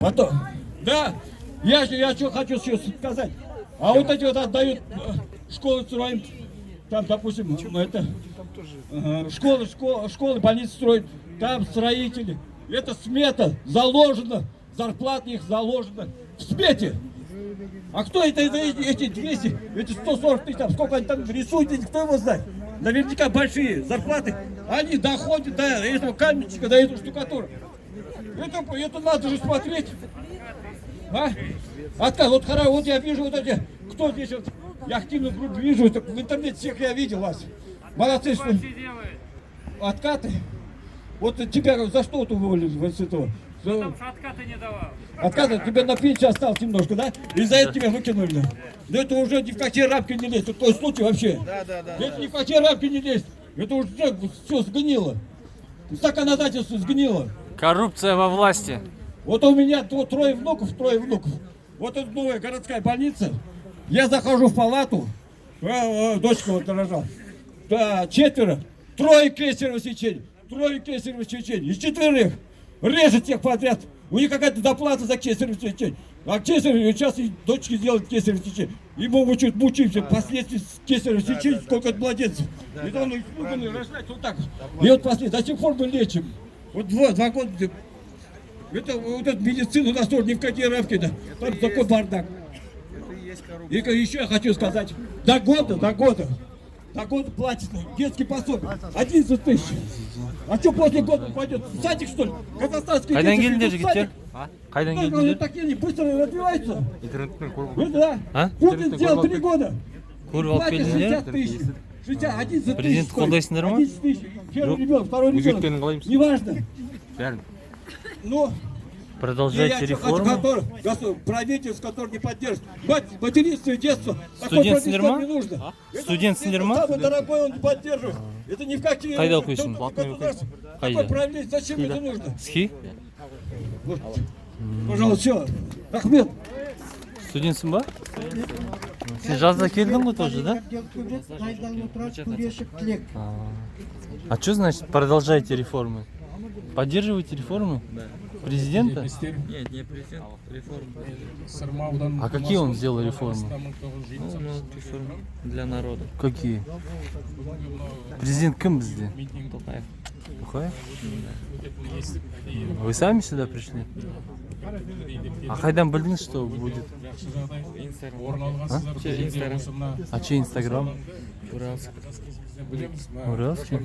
Потом, да, я что хочу сейчас сказать. А вот эти вот отдают школы строим, там, допустим, это, школы, больницы строят, там строители. Это смета заложена, зарплата их заложена в смете. А кто это эти 200, эти 140 тысяч, там, сколько они там рисуют, кто его знает? Наверняка большие зарплаты, они доходят до этого каменщика, до этого штукатура. Это надо же смотреть. А? Вот хорошо, вот я вижу вот эти, кто здесь вот, я активно вижу, в интернете всех я видел вас. Молодцы, что откаты. Вот тебя за что ты уволили вот с этого? Потому что откаты не давал. Откаты, тебе на пенсию осталось немножко, да? И за это тебя выкинули. Но это уже ни в какие рамки не лезет. Это твой случай вообще. Да. Это ни в какие рамки не лезет. Это уже все сгнило. Законодательство сгнило. Коррупция во власти. Вот у меня вот трое внуков. Вот это новая городская больница. Я захожу в палату, дочка вот дорожала. Да, 4, 3 кесарево сечения, из 4 режет всех подряд. У них какая-то доплата за кесарево сечение. А кесарево сейчас и дочки сделают кесарево сечение. И мы мучимся последствия кесарево сечения, сколько от младенцев. И он испуганный рождается вот так. И вот последствия, до сих пор мы лечим. Вот 2 года. Это вот эту медицину у нас тоже ни в какие рамки, да. Там такой бардак. И еще я хочу сказать, до года платит детский пособие 11 тысяч. А что после года пойдет? В садик, что ли? Казахстанский Қайдан детский келдіңдер садик. жігіттер? Қайдан Ну, келдіңдер? такие они быстро развиваются. Интернеттен Ну да. А? Путин сделал 3 года. Көріп алып Платит келдіңдер? 60 тысяч. 11 тысяч. Президентті стоит. қолдайсыңдар ма? 11 тысяч. Первый ребенок, второй Өзгерткенін ребенок. қалаймыз. Неважно. Бәрін. Ну, Продолжайте реформу. Правительство, которое не поддержит. Материнство и детство. Такое Студент правительство Синерма? не нужно. Студент Синерма? Самый дорогой он не поддерживает. Это ни в какие... Қайда оқисың? Государство. Қайда? Такое правительство, зачем это нужно? Схи? Пожалуйста, все. Ахмед. Студентсің ба? Сен жазда келдің ғой тоже, да? А что значит продолжайте реформы? Поддерживаете реформы? Президента? Нет, не президент, реформы. А какие он сделал реформы? Ну, реформы для народа. Какие? Президент кім бізде? Тоқаев. Тоқаев? Вы сами сюда пришли? А қайдан білдіңіз, что будет? Инстаграм. А чей Инстаграм? Уральск. Уральский?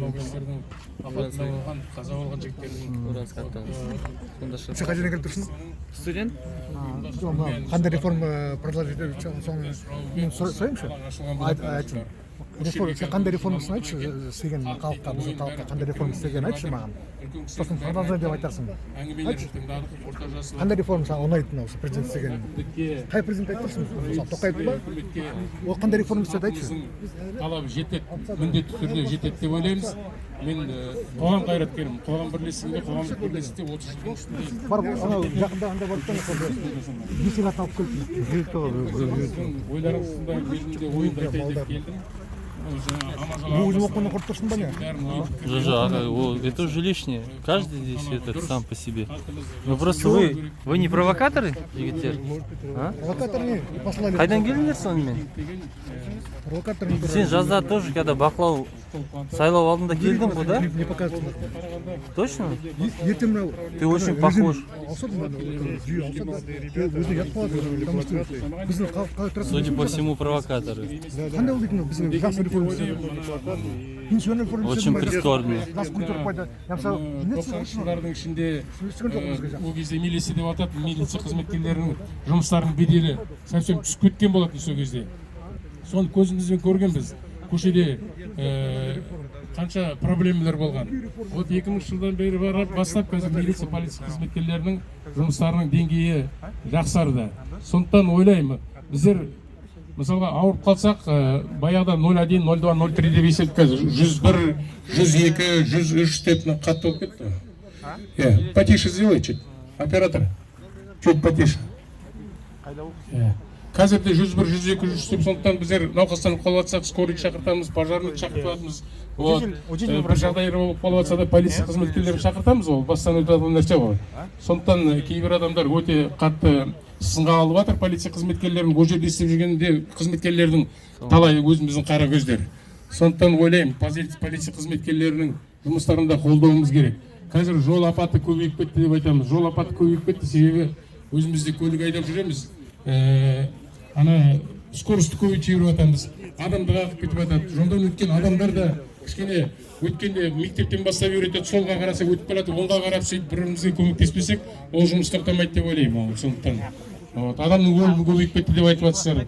Уральск аттаныс. Сонда Сен шығып. қай жерден келіп тұрсың? Студент? Қандай реформа продолжать соны мен сұрайыншы? Айтшы. Реформа, сен қандай реформасын айтшы, істеген халыққа, біздің халыққа қандай реформа істеген айтшы маған. Сосын продолжай деп айтарсың. Айтшы. Қандай реформа саған ұнайды мынау президент істеген? Қай президент айтып тұрсың? Мысалы Тоқаев па? Ол қандай реформа істеді айтшы. талап жетеді, міндетті түрде жетеді деп ойлаймыз. Мен қоғам қайраткерімін. Қоғам бірлестігінде, қоғамдық бірлестікте 30 жылдың үстіндеймін. Бар, анау жақында анда барып бесігатын алып келді. Ойларыңызда өзімде ойымды айтайын деп келдім. Өзім оқуын құрып тұрсың ба не? Это уже лишнее. Каждый здесь этот сам по себе. Ну просто вы не провокаторы, жігіттер? Провокатор не, послали. Қайдан келдіңдер сонымен? Провокатор не. Сен жазда тоже, когда бақылау сайлау алдында келдің ғой, да? Не показывают. Точно? Ертең мынау. Ты очень похож. Ауысады ма? Жүйе ауысады. Өзіне жатып қалады. Потому что біздің қалай тұрады. Судя по всему, провокаторы. Қандай ол дейтін біздің жақсы реформа пенсионный реформа Очень прискорбно. жас культура пайда. Я мысалы, Жылдардың ішінде ол кезде милиция деп атады, милиция қызметкерлерінің жұмыстарының беделі совсем түсіп кеткен болатын сол кезде. Соны көзімізбен көргенбіз. Көшеде қанша проблемалар болған. Вот 2000 жылдан бері бастап қазір милиция полиция қызметкерлерінің жұмыстарының деңгейі жақсарды. Сондықтан ойлаймын, біздер мысалға ауырып қалсақ, баяғыда 01, 02, 03 деп есептік қазір 101, 102, 103 деп қатты болып кетті. Потише сделай чуть, оператор. Чуть потише. қазірде 101, 102, 103 сондықтан біздер науқастанып қалып жатсақ скорый шақыртамыз, пожарный шақыртамыз. Вот бір жағдайлар болып қалып жатса да полиция қызметкерлерін шақыртамыз, ол бастан өтетін нәрсе ғой. Сондықтан кейбір адамдар өте қатты сынға алып жатыр полиция қызметкерлерін, ол жерде істеп жүргенде қызметкерлердің талайы өзіміздің қара көздер. Сондықтан ойлаймын, полиция қызметкерлерінің жұмыстарында қолдауымыз керек. Қазір жол апаты көбейіп кетті деп айтамыз. Жол апаты көбейіп кетті себебі өзімізде көлік айдап жүреміз. Ана скоростьті көбейтіп жіберіп жатамыз. Адамды қағып кетіп жатады. Жолдан өткен адамдар да кішкене өткенде мектептен бастап үйретеді, солға қараса өтіп қалады, оңға қарап сөйтіп бір-бірімізге көмектеспесек, ол жұмыс тоқтамайды деп ойлаймын. Сондықтан адамның өлімі көбейіп кетті деп айтып жатсыздар.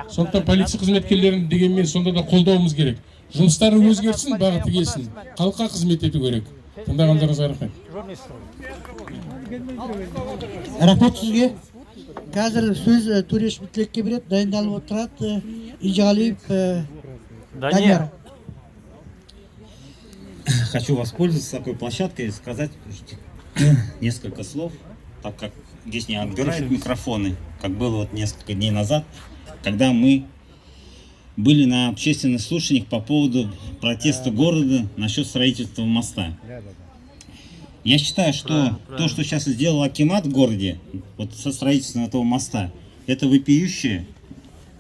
Сондықтан полиция қызметкерлерін дегенмен сонда да қолдауымыз керек. Жұмыстары өзгерсін, бағыты келсін. Халыққа қызмет ету керек. Тыңдағандарыңызға рахмет. Рахмет сізге. Қазір сөз Төреш Бітілекке береді, дайындалып отырады. Инжалиев Данияр. Хочу воспользоваться такой площадкой и сказать несколько слов, так как здесь не отбирают микрофоны, как было вот несколько дней назад, когда мы были на общественных слушаниях по поводу протеста города насчет строительства моста. Я считаю, что то, что сейчас сделал акимат в городе, вот со строительством этого моста, это вопиющая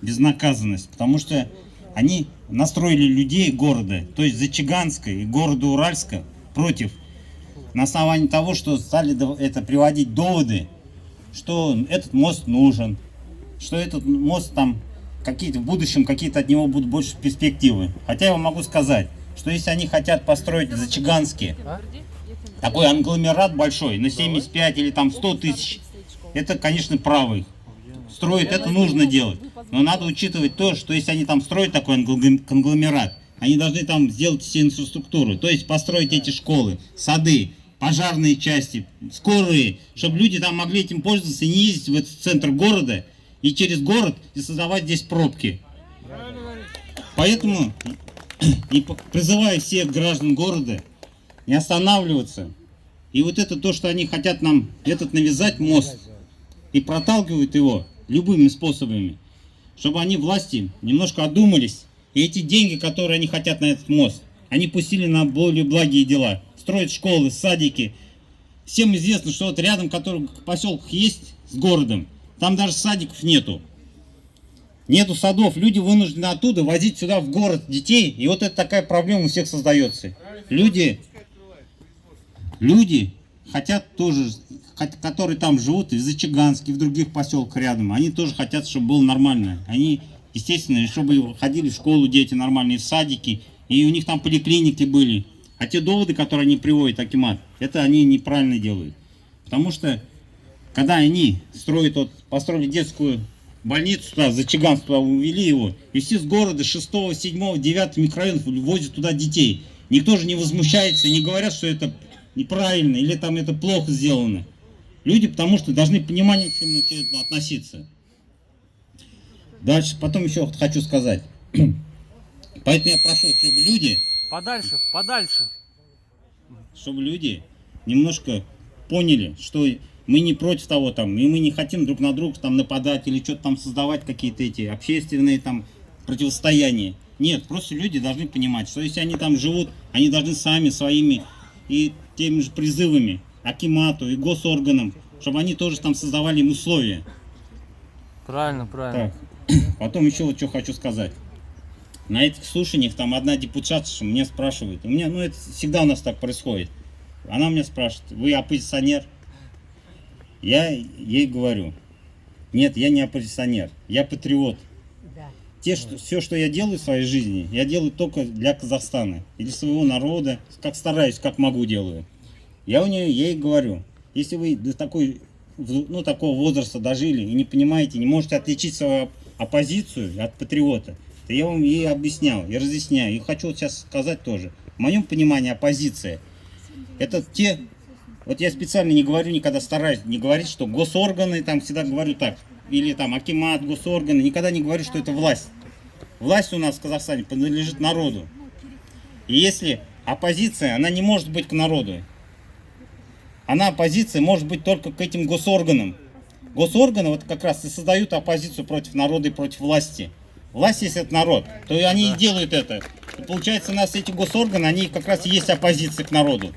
безнаказанность, потому что они настроили людей города, то есть Зачаганска и города Уральска, против, на основании того, что стали это приводить доводы, что этот мост нужен, что этот мост там какие-то в будущем, какие-то от него будут больше перспективы. Хотя я вам могу сказать, что если они хотят построить в Зачаганске такой англомерат большой, на 75 или там 100 тысяч, это, конечно, право их. Строить это нужно делать. Но надо учитывать то, что если они там строят такой конгломерат, они должны там сделать все инфраструктуру. То есть построить эти школы, сады, пожарные части, скорые, чтобы люди там могли этим пользоваться и не ездить в этот центр города и через город и создавать здесь пробки. Поэтому и призываю всех граждан города не останавливаться. И вот это то, что они хотят нам этот навязать мост и проталкивают его любыми способами, чтобы они, власти, немножко одумались. И эти деньги, которые они хотят на этот мост, они пустили на более благие дела. Строят школы, садики. Всем известно, что вот рядом, который в поселках есть с городом, там даже садиков нету. Нету садов. Люди вынуждены оттуда возить сюда в город детей. И вот это такая проблема у всех создается. Люди хотят тоже, которые там живут, и в Зачаганске, и в других поселках рядом, они тоже хотят, чтобы было нормально. Они, естественно, чтобы ходили в школу дети нормальные, в садики, и у них там поликлиники были. А те доводы, которые они приводят, акимат, это они неправильно делают. Потому что, когда они строят, вот, построили детскую больницу туда, в Зачаганск, туда увели его, и все с города 6, 7, 9 микрорайонов возят туда детей. Никто же не возмущается, не говорят, что это неправильно или там это плохо сделано. Люди, потому что должны понимать, к чему все это относиться. Дальше, потом еще хочу сказать. Поэтому я прошу, чтобы люди... Подальше. Чтобы люди немножко поняли, что мы не против того там, и мы не хотим друг на друга там нападать или что-то там создавать, какие-то эти общественные там противостояния. Нет, просто люди должны понимать, что если они там живут, они должны сами своими и теми же призывами акимату и госорганам, чтобы они тоже там создавали им условия. Правильно. Так, потом еще вот что хочу сказать. На этих слушаниях там одна депутатша меня спрашивает. У меня, это всегда у нас так происходит. Она меня спрашивает: вы оппозиционер? Я ей говорю: нет, я не оппозиционер, я патриот. Все, что я делаю в своей жизни, я делаю только для Казахстана и для своего народа, как стараюсь, как могу делаю. Я ей говорю: если вы до такого возраста дожили и не понимаете, не можете отличить свою оппозицию от патриота, то я вам ей объяснял и разъясняю. И хочу вот сейчас сказать тоже. В моем понимании оппозиция — это те... Вот я специально не говорю никогда, стараюсь не говорить, что госорганы, там всегда говорю так, или там акимат, госорганы, никогда не говорю, что это власть. Власть у нас в Казахстане принадлежит народу. И если оппозиция, она не может быть к народу. Она, оппозиция, может быть только к этим госорганам. госорганы вот как раз и создают оппозицию против народа и против власти. Власть есть этот народ, то и они и делают это. И получается, у нас эти госорганы, они как раз и есть оппозиция к народу.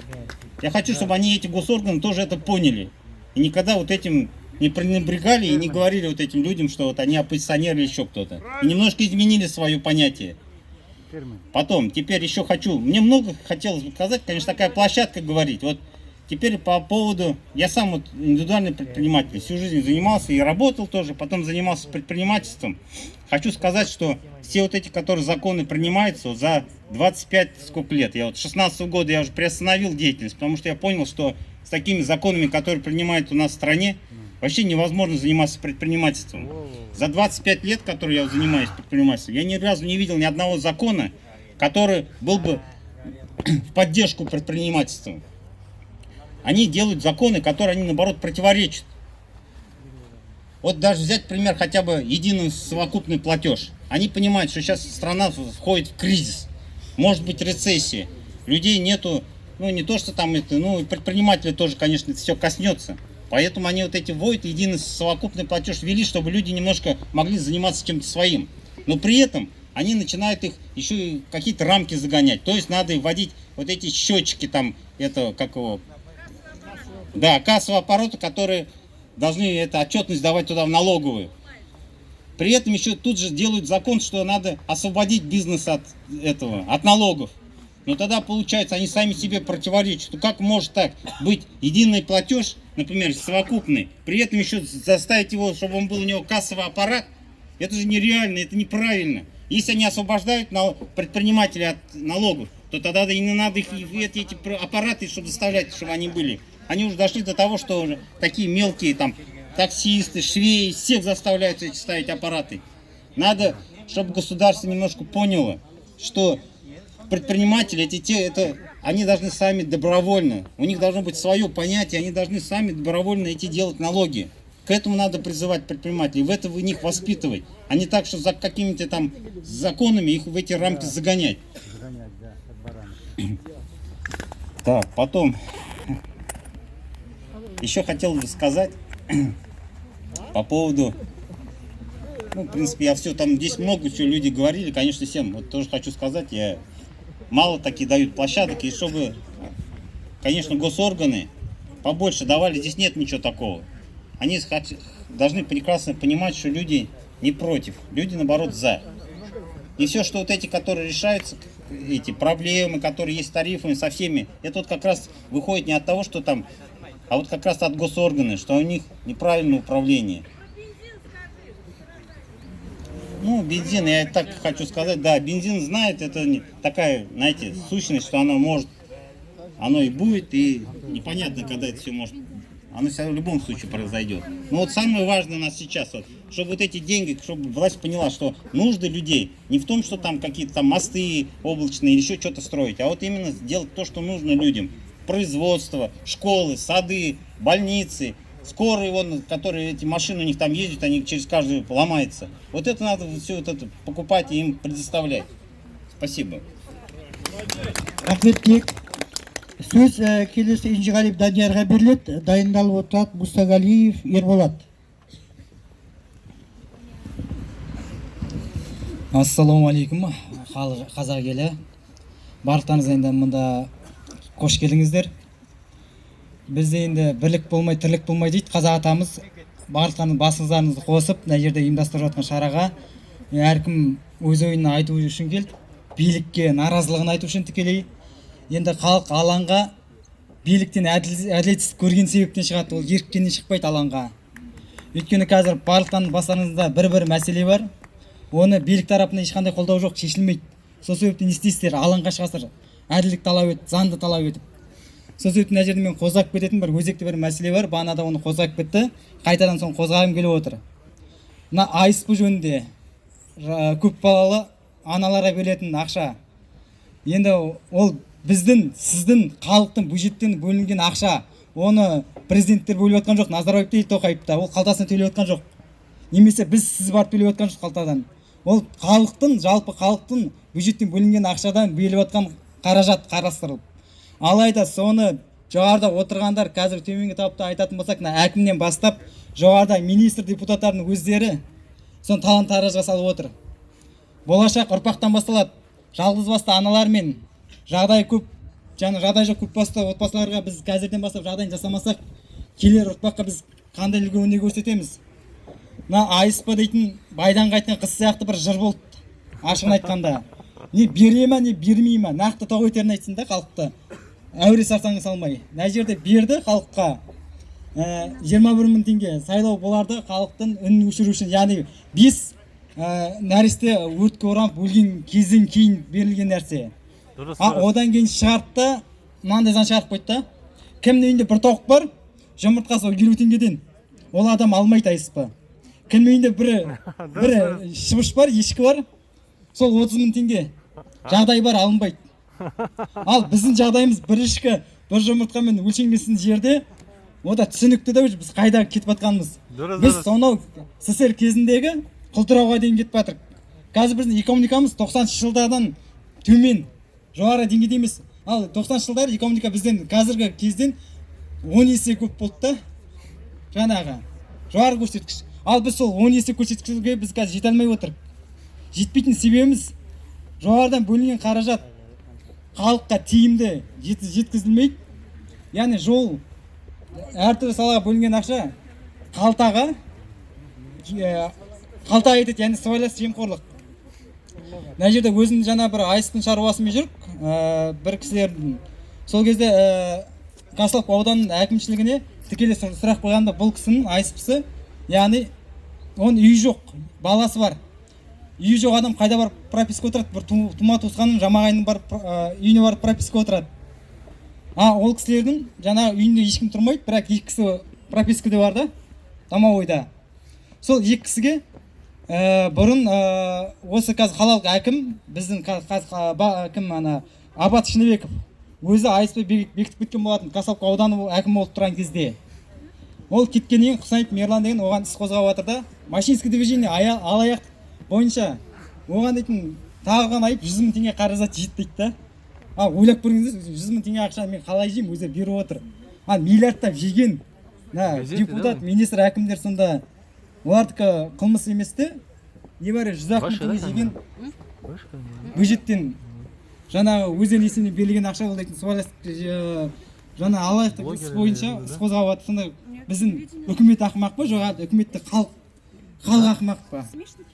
Я хочу, чтобы они, эти госорганы, тоже это поняли. И никогда вот этим не пренебрегали и не говорили вот этим людям, что вот они оппозиционеры или еще кто-то. И немножко изменили свое понятие. Потом, теперь еще хочу, мне много хотелось бы сказать, конечно, такая площадка говорить. Вот теперь по поводу, я сам вот индивидуальный предприниматель, всю жизнь занимался и работал тоже, потом занимался предпринимательством. Хочу сказать, что все вот эти, которые законы принимаются, вот за 25 сколько лет, я вот 16 года я уже приостановил деятельность, потому что я понял, что с такими законами, которые принимают у нас в стране, вообще невозможно заниматься предпринимательством. За 25 лет, которые я занимаюсь предпринимательством, я ни разу не видел ни одного закона, который был бы в поддержку предпринимательства. Они делают законы, которые они, наоборот, противоречат. Вот даже взять пример хотя бы единый совокупный платеж. Они понимают, что сейчас страна входит в кризис, может быть рецессия, людей нету, ну не то что там это, ну и предприниматели тоже, конечно, это все коснется. Поэтому они вот эти вводят единый совокупный платеж, ввели, чтобы люди немножко могли заниматься чем-то своим. Но при этом они начинают их еще и какие-то рамки загонять. То есть надо вводить вот эти счетчики там, это как его, да, кассового аппарата, которые должны эту отчетность давать туда в налоговую. При этом еще тут же делают закон, что надо освободить бизнес от этого, от налогов. Но тогда получается, они сами себе противоречат. Ну как может так быть единый платеж, например, совокупный, при этом еще заставить его, чтобы он был у него кассовый аппарат? Это же нереально, это неправильно. Если они освобождают предпринимателей от налогов, то тогда и не надо их эти аппараты, чтобы заставлять, чтобы они были. Они уже дошли до того, что уже такие мелкие там таксисты, швеи, всех заставляют эти ставить аппараты. Надо, чтобы государство немножко поняло, что предприниматели, они должны сами добровольно, у них должно быть свое понятие, они должны сами добровольно идти делать налоги. К этому надо призывать предпринимателей, в это в них воспитывать, а не так, что за какими-то там законами их в эти рамки загонять. Так, потом еще хотел бы сказать по поводу, ну, в принципе, я все там, здесь много чего люди говорили, конечно, всем, вот тоже хочу сказать, мало такие дают площадок, и чтобы, конечно, госорганы побольше давали, здесь нет ничего такого. Они должны прекрасно понимать, что люди не против, люди, наоборот, за. И все, что вот эти, которые решаются, эти проблемы, которые есть с тарифами, со всеми, это вот как раз выходит не от того, что там, а вот как раз от госоргана, что у них неправильное управление. Ну, бензин, я так хочу сказать, да, бензин знает, это такая, знаете, сущность, что оно может, оно и будет, и непонятно, когда это все может, оно все в любом случае произойдет. Но вот самое важное у нас сейчас, вот, чтобы вот эти деньги, чтобы власть поняла, что нужды людей не в том, что там какие-то там мосты облачные или еще что-то строить, а вот именно сделать то, что нужно людям. Производство, школы, сады, больницы, скорые, вон, которые эти машины у них там ездят, они через каждую ломаются. Вот это надо все вот это покупать и им предоставлять. Спасибо. Рахмет. Сөз келесі Инжиғалиев Даниярға беріледі. Дайындалып отырады Мұстағалиев Ерболат. Ассаламу алейкум, қазақ елі. Барлықтарыңыз енді мұнда қош келдіңіздер. Бізде енді бірлік болмай, тірлік болмай дейді. Қазақ атамыз барлықтарының басыңыздарыңызды қосып, мына жерде ұйымдастырып жатқан шараға әркім өз ойын айту үшін келді. Билікке наразылығын айту үшін тікелей. Енді халық алаңға биліктен әділетсіздік көрген себептен шығады, ол еріккеннен шықпайды алаңға. Өйткені қазір барлықтарының бастарыңызда бір мәселе бар. Оны билік тарапынан ешқандай қолдау жоқ, шешілмейді. Сол себептен не істейсіздер, алаңға шығасыздар, әділдік талап етіп, заңды талап етіп. Сол себептен мына жерде мен қозғап кететін бір өзекті бір мәселе бар. Бағанада оны қозғап кетті, қайтадан соны қозғағым келіп отыр. Мына АСП жөнінде көп балалы аналарға берілетін ақша. Енді ол біздің, сіздің, халықтың бюджеттен бөлінген ақша. Оны президенттер бөліп отқан жоқ, Назарбаев та Тоқаев та, ол қалтасына төлеп отқан жоқ. Немесе біз, сіз барып төлеп отқан жоқ қалтадан. Ол халықтың, жалпы халықтың бюджеттен бөлінген ақшадан беріліп отқан қаражат қарастырылып. Алайда соны жоғарыда отырғандар қазір төменгі тапта айтатын болсақ, мына әкімнен бастап жоғарыда министр депутаттардың өздері соны талан-таражға салып отыр. Болашақ ұрпақтан басталады. Жалғыз басты аналар мен жағдай көп, жағдай жоқ көпбасты отбасыларға біз қазірден бастап жағдайын жасамасақ, келер ұрпаққа біз қандай үлгі өнеге көрсетеміз? Мына АСП дейтін байдан қайтқан қыз сияқты бір жыр болды, ашығын айтқанда. Не бере ма, не бермей ма, нақты тоқ өтерін айтсын да халықты. Әуре сарсаңға салмай. Мына жерде берді халыққа 21 мың теңге сайлау боларды халықтың үнін өшіру үшін, яғни 5 нәресте өртке оранып өлген кезден кейін берілген нәрсе. Одан кейін шығарды, мынандай заң шығарып қойды. Кімнің үйінде бір тауық бар, жұмыртқасы 50 теңгеден. Ол адам алмайды АСП. Кімнің үйінде бір шыбыш бар, ешкі бар, сол 30 мың теңге. Жағдай бар, алынбайды. Ал біздің жағдайымыз бір ешкі, бір жұмыртқамен өлшенген жерде, ода түсінікті де біз қайда кетіп жатқанымыз. Біз сонау СССР кезіндегі құлдырауға дейін кетіп жатырық. Қазір біздің экономикамыз 90 жылдардан төмен, жоғары деңгейде емес. Ал 90 жылдар экономика бізден қазіргі кезден 10 есе көп болды да. Жаңағы жоғары көрсеткіш. Ал біз сол 10 есе көрсеткішке біз қазір жете алмай отырық. Жетпейтін себебіміз жоғарыдан бөлінген қаражат халыққа тиімді жеткізілмейді. Яғни жол, әртүрлі салаға бөлінген ақша қалтаға етеді, яғни сыбайлас жемқорлық. Мына жерде өзінің жаңа бір АСП-ның шаруасымен жүрік, бір кісілердің. Сол кезде Казталов ауданының әкімшілігіне тікелей сұрақ қойғанда бұл кісінің АСП-сы, яғни оның үйі жоқ, баласы бар. Үйі жоқ адам қайда барып прописка отырады? Бір тума туысқанның жамағайының барып үйіне барып прописка отырады. Ол кісілердің жаңа үйінде ешкім тұрмайды, бірақ екі кісі пропискада бар да, Домовойда. Сол екі кісіге бұрын осы қазір қалалық әкім, біздің әкім Абат Шыныбеков өзі АСП бекітіп кеткен болатын, Казталов ауданы әкім болып тұрған кезде. Ол кеткеннен Құсайынов Мерлан деген оған іс қозғап жатыр да, Машинский движение алаяқ бойынша оған дейтін тағылған айып 100 мың теңге қаражат жетті дейді да. Ойлап көріңіз, 100 мың теңге ақшаны мен қалай жеймін, өзі беріп отыр. Миллиардтап жеген депутат, министр, әкімдер сонда олардікі қылмыс еместі, небәрі 100 мың теңге жеген бюджеттен жаңағы өздерінің есебіне берілген ақша ол дейтін сыбайлас жаңа алаяқтық іс бойынша іс қозғап жатыр. Сонда біздің үкімет ақымақ па, жоқ үкіметті халық ақымақ па?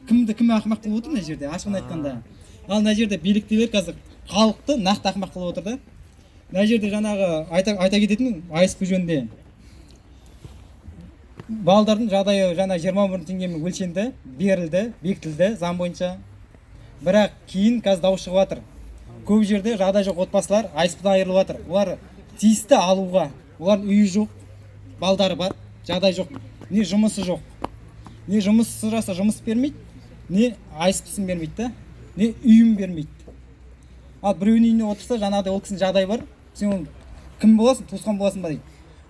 Кім ақымақ қылып отыр мына жерде, ашығын айтқанда? Ал мына жерде биліктегілер қазір халықты нақты ақымақ қылып отыр да. Мына жерде жаңағы айта кететін АСП жөнінде балдардың жағдайы жаңа 20 мың теңгемен өлшенді, берілді, бекітілді заң бойынша. Бірақ кейін қазір дауыс шығып жатыр. Көп жерде жағдай жоқ отбасылар АСП-дан айырылып жатыр. Олар тиісті алуға, олардың үйі жоқ, балдары бар, жағдай жоқ, не жұмысы жоқ. Не жұмыс сұраса жұмыс бермейді, не АСП-сын бермейді да, не үйін бермейді. Ал біреуінің үйіне отырса, жаңағыдай ол кісінің жағдай бар, сен кім боласың, туысқан боласың ба дейді.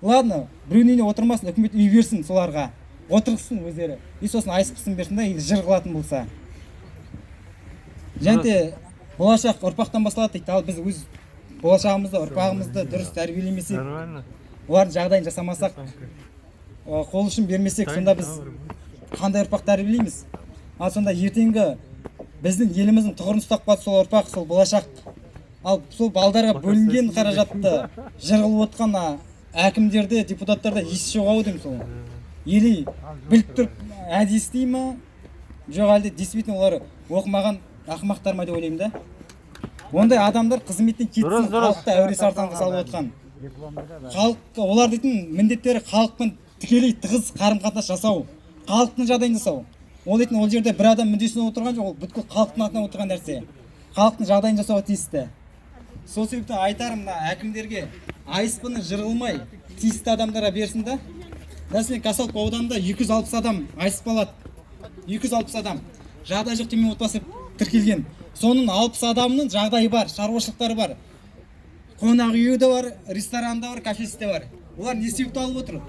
Ладно, біреуінің үйіне отырмасын, үкімет үй берсін соларға, отырғызсын өздері. И сосын АСП-сын берсін да, жыр қылатын болса. Және болашақ ұрпақтан басталады дейді. Ал біз өз болашағымызды, ұрпағымызды дұрыс тәрбиелемесек, олардың жағдайын жасамасақ, қол ұшын бермесек, сонда біз қандай ұрпақ тәрбиелейміз? Ал сонда ертеңгі біздің еліміздің тұғырын ұстап қалады сол ұрпақ, сол болашақ. Ал сол балдарға бөлінген қаражатты жырғылып отқан әкімдерде, депутаттарда есі жоқ ау деймін сол. Или біліп тұрып әдейі істей ма? Жоқ әлде действительно олар оқымаған ақымақтар ма деп ойлаймын да. Ондай адамдар қызметтен кетсін, халықты әуре сартаңға салып отқан. Олар дейтін міндеттері халықпен тікелей тығыз қарым-қатынас жасау, халықтың жағдайын жасау. Ол дейтін ол жерде бір адам мүддесіне отырған жоқ, ол бүткіл халықтың атынан отырған нәрсе. Халықтың жағдайын жасауға тиісті. Сол себептен айтарым әкімдерге АСП-ны жырғылмай тиісті адамдарға берсін да. Мәселен Казталов ауданында 260 адам АСП алады. 260 адам. Жағдай жоқ төмен отбасы тіркелген. Соның 60 адамның жағдайы бар, шаруашылықтары бар. Қонақ үйі де бар, ресторан да бар, кафесі де бар. Олар не себепті алып отыр?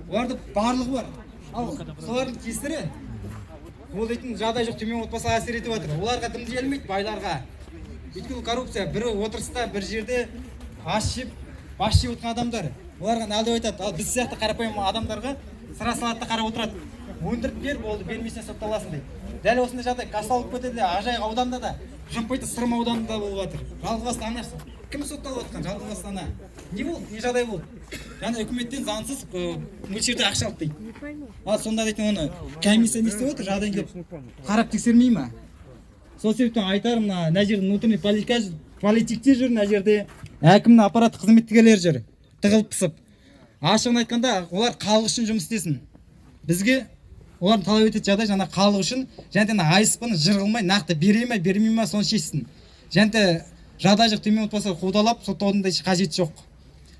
Оларды барлығы бар. Ал солардың кесірі ол дейтін жағдай жоқ төмен отбасыға әсер етіп отыр. Оларға дым делмейді, байларға. Өйткені коррупция, бірі отырыста бір жерде ас жеп баш жеп отқан адамдар оларға алдап айтады, ал біз сияқты қарапайым адамдарға сыра салады да қарап отырады. Өндіріп бер, болды, бермесең сотталасың дейді. Дәл осындай жағдай Казталов көтеде, Ажайық ауданында да, Жымпайты Сырым ауданында болып жатыр. Жалғызбасты ана кім сотталып жатқан? Жалғызбасты ана. Не болды? Не жағдай болды? Яғни үкіметтен заңсыз мөлшерде ақша алды дейді. Ал сонда дейтін оны комиссия не істеп отыр? Жағдайын келіп қарап тексермей ма? Сол себептен айтарым, мына жерде внутренний политиктер жүр, мына жерде әкімнің аппараттық қызметкерлері жүр. Тығылып пысып. Ашығын айтқанда, олар халық үшін жұмыс істесін. Бізге олардың талап ететін жағдай жаңа халық үшін, және айыспын жырғылмай, нақты бере ме, бермей ме соны шешсін. Және жағдай жоқ төмен отбасы қудалап, соттаудың да қажеті жоқ.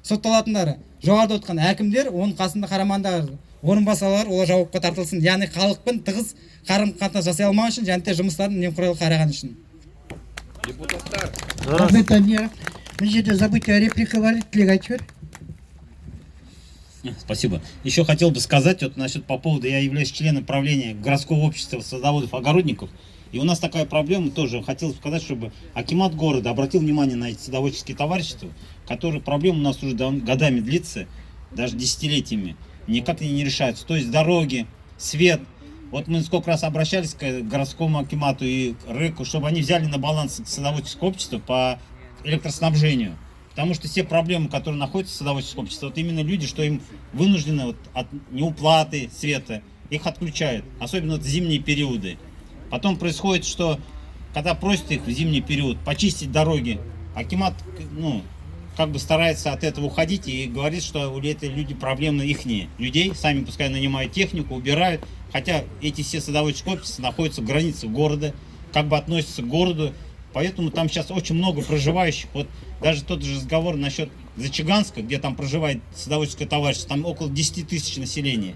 Сотталатындары жоғарыда отқан әкімдер, оның қасында қарамағындағы орынбасарлар, олар жауапқа тартылсын. Яғни халықпен тығыз қарым-қатынас жасай алмаған үшін, және жұмыстарын немқұрайлы қараған үшін. Рахмет, Данияр. Мына жерде забытая реплика бар, делегат. Спасибо. Еще хотел бы сказать вот насчет по поводу, я являюсь членом правления городского общества садоводов-огородников, и у нас такая проблема тоже. Хотелось бы сказать, чтобы акимат города обратил внимание на эти садоводческие товарищества, которые проблема у нас уже годами длится, даже десятилетиями, никак не решаются. То есть дороги, свет. Вот мы сколько раз обращались к городскому акимату и РЭКу, чтобы они взяли на баланс садоводческого общества по электроснабжению. Потому что все проблемы, которые находятся в садоводческом обществе, вот именно люди, что им вынуждены вот от неуплаты света, их отключают, особенно в зимние периоды. Потом происходит, что когда просят их в зимний период почистить дороги, акимат, как бы старается от этого уходить и говорит, что у этой люди проблемы ихние. Людей сами пускай нанимают технику, убирают, хотя эти все садоводческие общества находятся в границах города, как бы относятся к городу. Поэтому там сейчас очень много проживающих. Вот даже тот же разговор насчет Зачаганска, где там проживает садоводческое товарищество, там около 10 тысяч населения.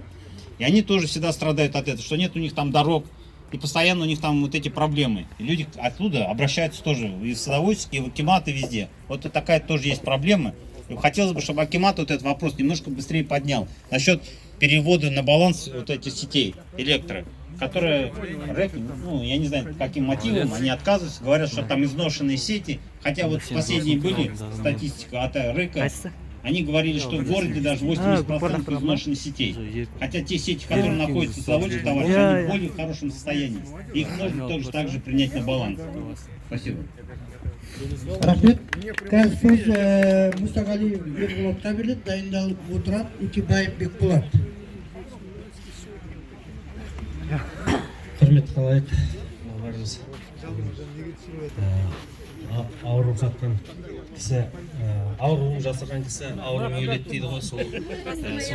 И они тоже всегда страдают от этого, что нет у них там дорог, и постоянно у них там вот эти проблемы. И люди оттуда обращаются тоже и в садоводческие, и в акиматы, везде. Вот такая тоже есть проблема. И хотелось бы, чтобы акимат вот этот вопрос немножко быстрее поднял. Насчет перевода на баланс вот этих сетей электро, которые, я не знаю, по каким мотивам, они отказываются, говорят, что там изношенные сети. Хотя вот последние были статистика от РЭКа, они говорили, что в городе даже 80% изношенных сетей. Хотя те сети, которые находятся в садоводческом товаре, они в более хорошем состоянии. Их можно тоже также принять на баланс. Спасибо. Рахмет. Қазір сөз Мұстағалиев Ерболатқа беріледі, дайындалып отырады Утебаев Бекболат. Құрметті қалайық, бәріміз ауырып жатқан кісі, ауруын жасырған кісі ауруын өледі дейді ғой, сол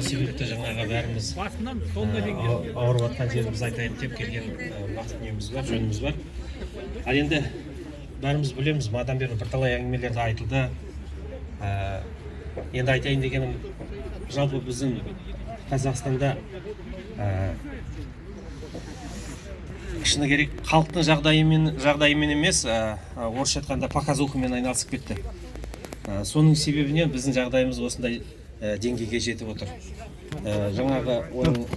себепті жаңағы бәріміз ауырып жатқан жеріміз айтайық деп келген бақыт неміз бар, жөніміз бар. Ал енді бәріміз білеміз, мадан бері бірталай әңгімелерді айтылды. Енді айтайын дегенім, жалпы біздің Қазақстанда шыны керек халықтың жағдайымен емес, орысша айтқанда показухамен айналысып кетті. Соның себебінен біздің жағдайымыз осындай деңгейге жетіп отыр. Жаңағы оның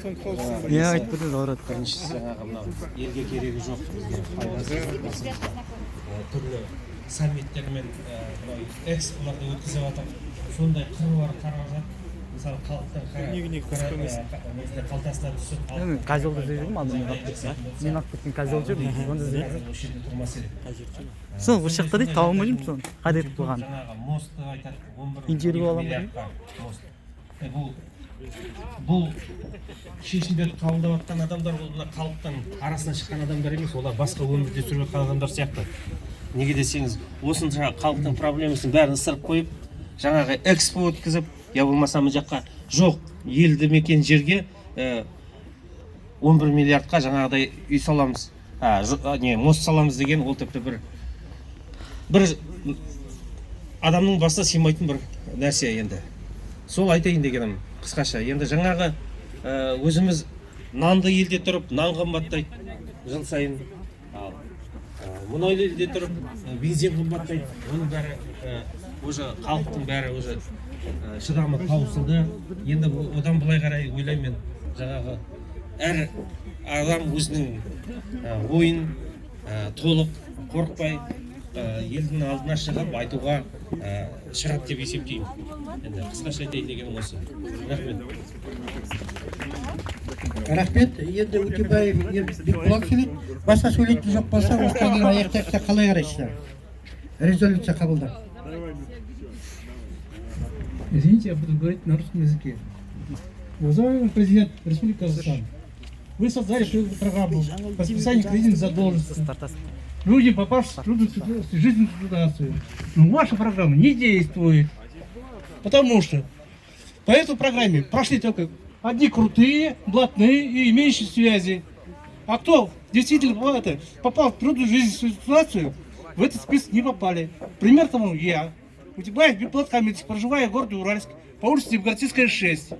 біріншісі жаңағы мынау елге керегі жоқ, бізге пайдасы түрлі саммиттермен эксполарды өткізіп жатыр. Сондай қыруар қаражат, мысалы халықтың қалтасына түсіп, Козелді жүрдім, алдымен мен ақпеттен козел жүрдім, онда сол осы жақта дейді, тауым өзім соны қадет болған. Интервью аламын. Бұл шешімдерді қабылдап жатқан адамдар, ол халықтың арасынан шыққан адамдар емес, олар басқа өмірде сүріп жатқан адамдар сияқты. Неге десеңіз, осынша халықтың проблемасын бәрін ысырып қойып, жаңағы экспо өткізіп, я болмаса мына жаққа жоқ елді мекен жерге 11 миллиардқа жаңағыдай үй саламыз, мост саламыз деген, ол тіпті бір адамның басына сыймайтын бір нәрсе. Енді сол айтайын дегенім қысқаша. Енді жаңағы өзіміз нанды елде тұрып, нан қымбаттайды жыл сайын. Мұнайлы елде тұрып, бензин қымбаттайды. Оның бәрі уже халықтың бәрі уже шыдамы таусылды. Енді одан былай қарай ойлаймын, жаңағы әр адам өзінің ойын толық қорықпай елдің алдына шығып айтуға шығады деп есептеймін. Енді қысқаша айтайын дегенім осы. Рахмет. Енді Утебаев Бекболат сөйлейді. Басқа сөйлейтін жоқ болса, осыдан кейін аяқтайықта қалай қарайсыздар? Резолюция қабылдап. Извините, я буду говорить на русском языке. Уважаемый президент Республики Казахстан, вы создали программу по списанию кредитных задолженностей. Люди, попавшие в трудную жизненную ситуацию. Но ваша программа не действует. Потому что по этой программе прошли только одни крутые, блатные и имеющие связи. А кто действительно попал в трудную жизненную ситуацию, в этот список не попали. Пример тому я. Утебаев Бекболат Хамидович, проживая в городе Уральск, по улице Демократическая, 6.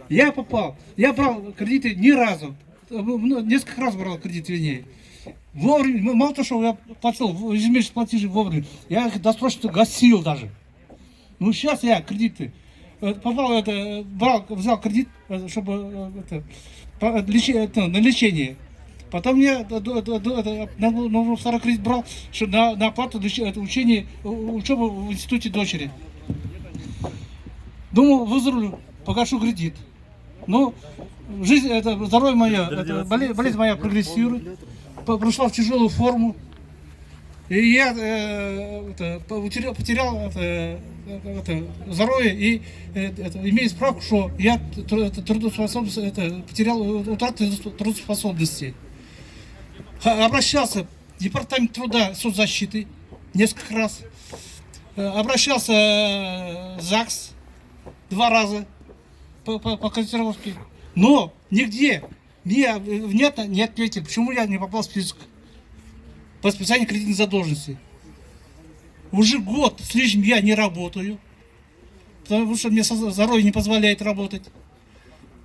Я попал. Я брал кредиты ни разу. Несколько раз брал кредиты, вернее. Вовремя, мало того, что я платил ежемесячные платежи вовремя, я их досрочно гасил даже. Ну, сейчас я кредиты попал, взял кредит, чтобы на лечение. Потом я второй кредит брал на оплату учебы в институте дочери. Думал, выздоровлю, погашу кредит. Но жизнь, здоровье мое, болезнь моя прогрессирует, пришла в тяжелую форму. И я потерял здоровье и имею справку, что я утратил трудоспособности. Обращался в департамент труда соцзащиты несколько раз. Обращался в ЗАГС 2 раза по корректировке. Но нигде мне внятно не ответили, почему я не попал в список по списанию кредитных задолженностей. Уже год с лишним я не работаю, потому что мне здоровье не позволяет работать.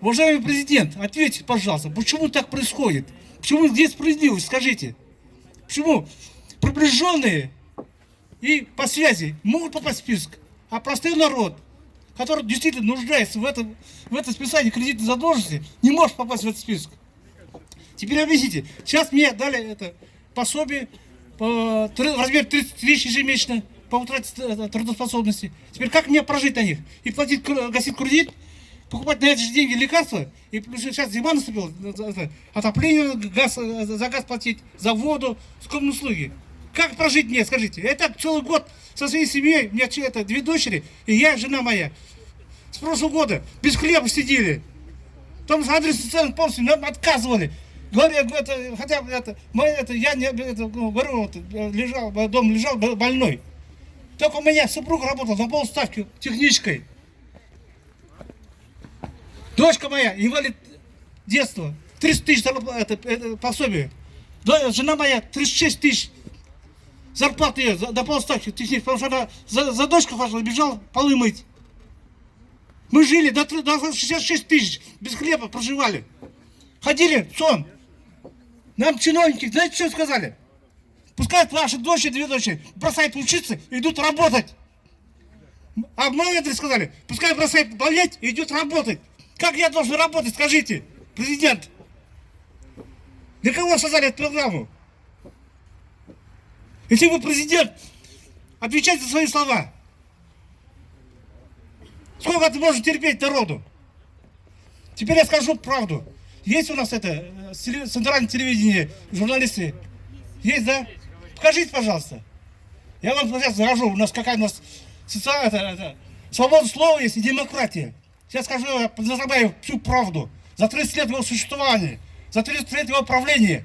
Уважаемый президент, ответьте, пожалуйста, почему так происходит? Почему здесь справедливость, скажите? Почему приближенные и по связи могут попасть в список, а простой народ, который действительно нуждается в этом списании кредитной задолженности, не может попасть в этот список? Теперь объясните, сейчас мне дали это пособие в размере 30 тысяч ежемесячно по утрате трудоспособности. Теперь как мне прожить на них? И платить, гасить кредит, покупать на эти же деньги лекарства, и сейчас зима наступила, отопление, за газ платить, за воду, скромные услуги. Как прожить мне, скажите? Я так целый год со своей семьей, у меня 2 дочери, и я, жена моя. С прошлого года без хлеба сидели. Потому что адрес социальной помощи нам отказывали. Говорят, я не говорю, дома лежал больной. Только у меня супруг работал на полставки техничкой. Дочка моя, инвалид детства, 30 тысяч пособие. Жена моя, 36 тысяч. Зарплата ее до полставки технички, потому что она за дочку пошла, бежала полы мыть. Мы жили до 66 тысяч, без хлеба проживали. Ходили в сон. Нам чиновники, знаете, что сказали? Пускай ваши дочери, 2 дочери, бросают учиться и идут работать. А в моем адрес сказали, пускай бросает болеть и идет работать. Как я должен работать, скажите, президент? Для кого создали эту программу? Если вы президент, отвечайте за свои слова. Сколько ты можешь терпеть народу? Теперь я скажу правду. Есть у нас центральное телевидение, журналисты? Есть, да? Покажите, пожалуйста. Я вам сейчас скажу, у нас какая свобода слова есть и демократия. Сейчас скажу, я Назарбаеву всю правду. За 30 лет его существования, за 30 лет его правления.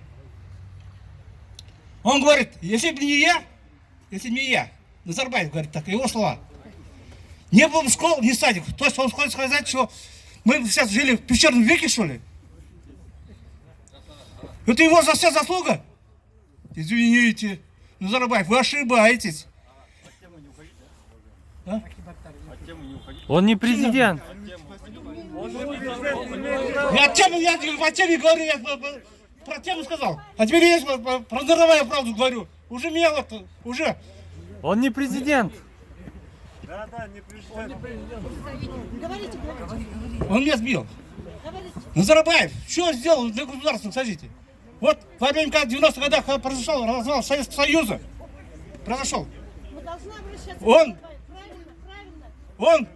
Он говорит, если бы не я, Назарбаев говорит так, его слова, не было бы школ, ни садик. То есть он хочет сказать, что мы сейчас жили в пещерном веке, что ли? Это его за вся заслуга? Извините, Назарбаев, вы ошибаетесь. А? Он не президент. Я по теме говорю, я про тему сказал. А теперь я про Назарбаева правду говорю. Уже меня уже. Он не президент. Он меня сбил. Назарбаев, что сделал для государства, скажите? Вот во время, когда в 90-х годах произошел развал Советского Союза, произошел. Мы должны обращаться Он- к правильно.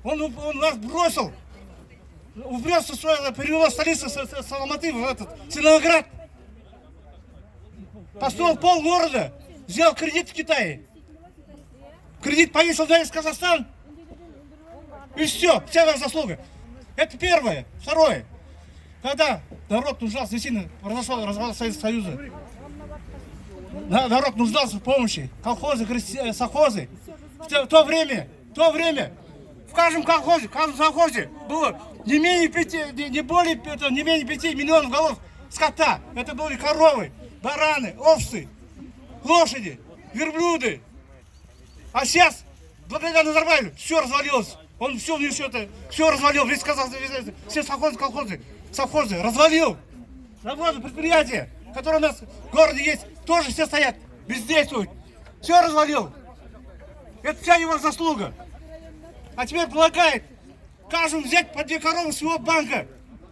Он нас бросил. Увез свою, перевел столицу с Алматы в этот Целиноград. Построил полгорода. Взял кредит в Китае. Кредит повесил на весь Казахстан. И все, вся наша заслуга. Это первое. Второе. Когда народ нуждался, действительно, произошел развал Советского Союза. Народ нуждался в помощи. Колхозы, совхозы. В то время, в каждом колхозе, было не менее 5 миллионов голов скота. Это были коровы, бараны, овцы, лошади, верблюды. А сейчас, благодаря Назарбаеву, все развалилось. Он все развалил, весь Казахстан, все совхозы развалил. Заводы, предприятия, которые у нас в городе есть, тоже все стоят, бездействуют. Все развалил. Это вся его заслуга. А теперь предлагает каждому взять по 2 коровы своего банка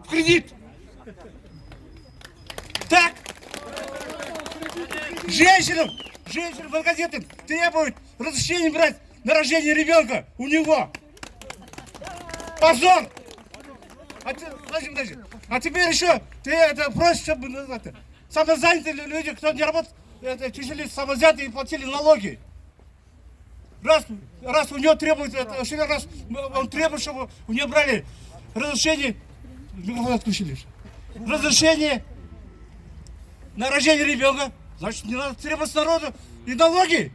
в кредит. Так? Женщинам многодетным требуют разрешение брать на рождение ребенка у него. Позор! Подожди. А теперь еще ты это просишь, чтобы самозанятые люди, кто не работает, числились самозанятые и платили налоги. Раз у него требует, раз он требует, чтобы у него брали разрешение, микрофон отключили, разрешение на рождение ребенка, значит не надо требовать с народа и налоги.